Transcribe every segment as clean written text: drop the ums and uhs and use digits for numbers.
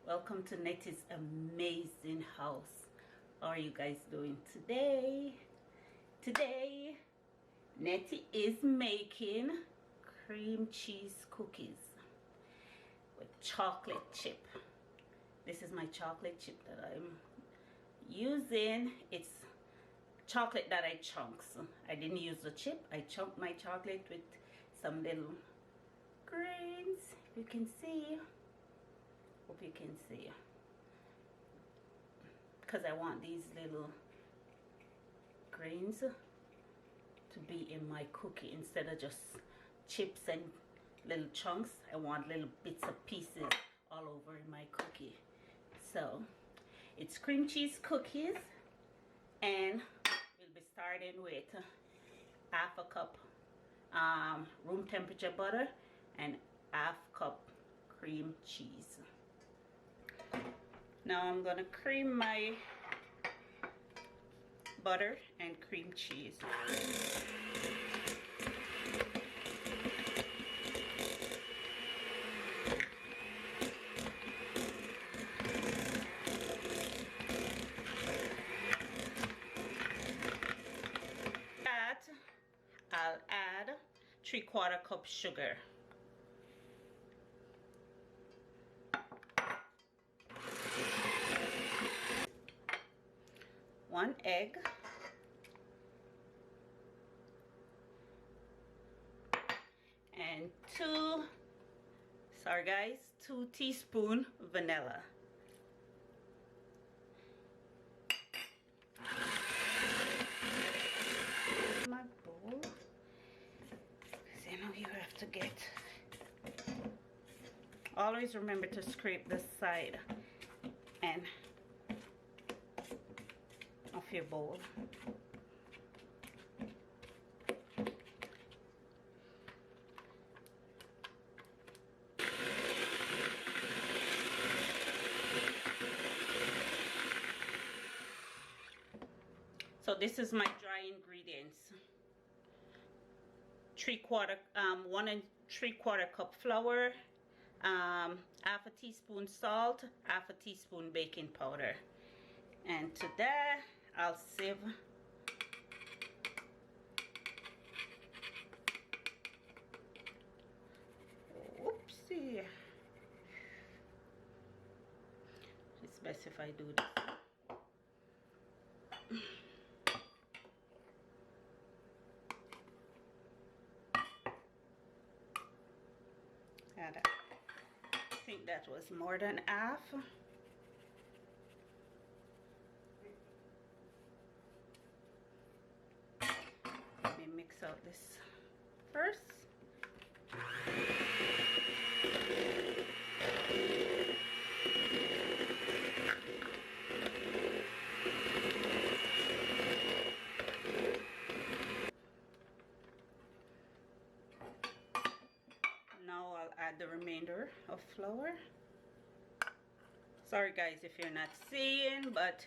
Welcome to Nettie's amazing house. How are you guys doing today? Today Nettie is making cream cheese cookies with chocolate chip. This is my chocolate chip that I'm using. It's chocolate that I chunks. I didn't use the chip. I chunked my chocolate with some little grains. If you can see, hope you can see, because I want these little grains to be in my cookie instead of just chips and little chunks. I want little bits of pieces all over in my cookie. So it's cream cheese cookies, and we'll be starting with half a cup room temperature butter and half cup cream cheese. Now I'm gonna cream my butter and cream cheese. I'll add 3/4 cup sugar. One egg. And 2 teaspoons vanilla. My bowl. So you know you have to get. Always remember to scrape the side and of your bowl. So this is my dry ingredients. 1 3/4 cup flour, half a teaspoon salt, half a teaspoon baking powder. And to that I'll sieve whoopsie. It's best if I do this. And I think that was more than half. Let me mix out this first. Now I'll add the remainder of flour. Sorry guys if you're not seeing, but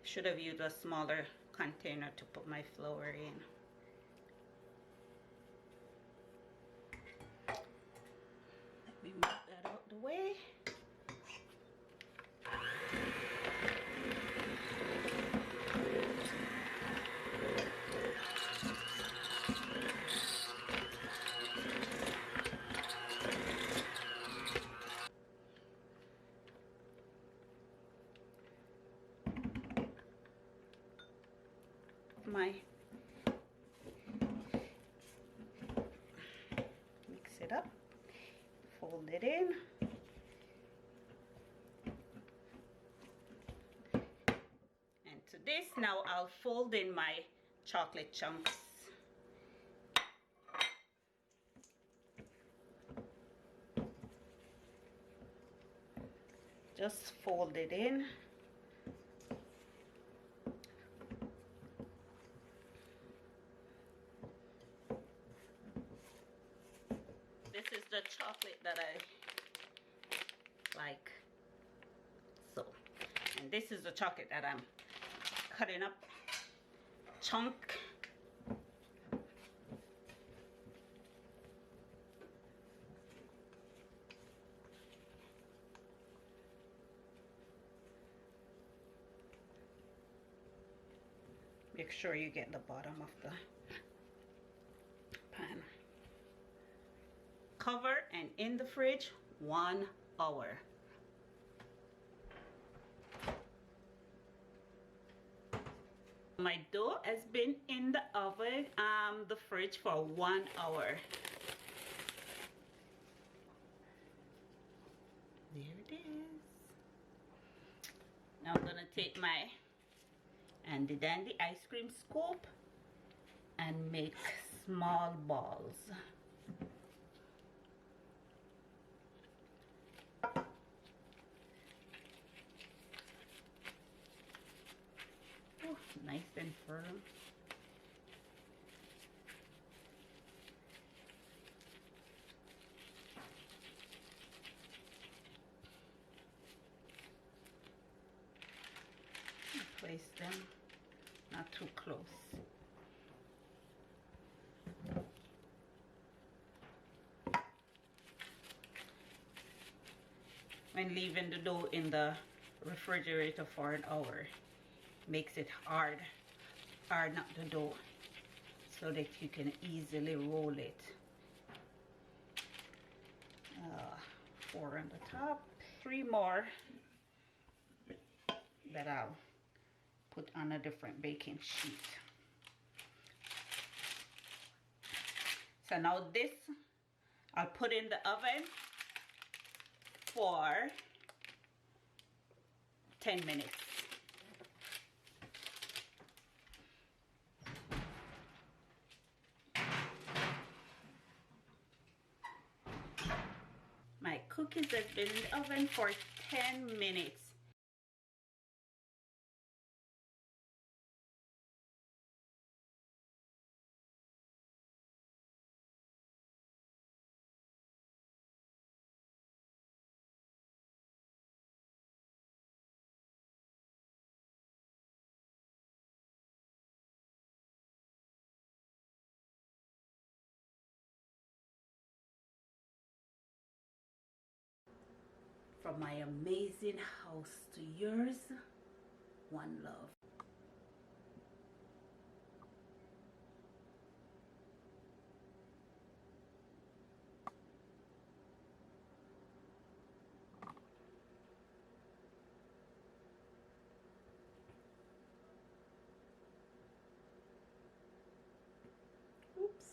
should have used a smaller container to put my flour in. Let me move that out the way. Mix it up, fold it in, and to this now I'll fold in my chocolate chunks. Just fold it in. This is the chocolate that I like. So, and this is the chocolate that I'm cutting up chunk. Make sure you get the bottom of the pan. Cover and in the fridge 1 hour. My dough has been in the oven, the fridge for 1 hour. There it is. Now I'm gonna take my handy dandy ice cream scoop and make small balls. Oh, nice and firm. Place them not too close. When leaving the dough in the refrigerator for an hour, makes it hard up the dough so that you can easily roll it. 4 on the top, 3 more that I'll put on a different baking sheet. So now this I'll put in the oven for 10 minutes. My cookies have been in the oven for 10 minutes. From my amazing house to yours, one love. Oops.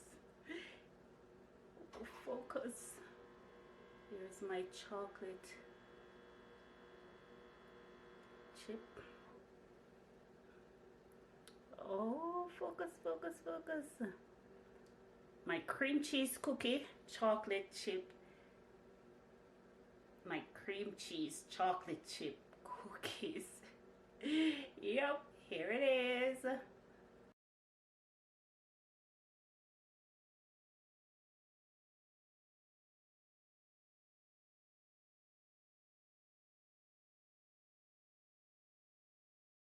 Focus. Here's my chocolate chip. Oh, focus, focus, focus. My cream cheese cookie, chocolate chip. My cream cheese chocolate chip cookies. Yep, here it is.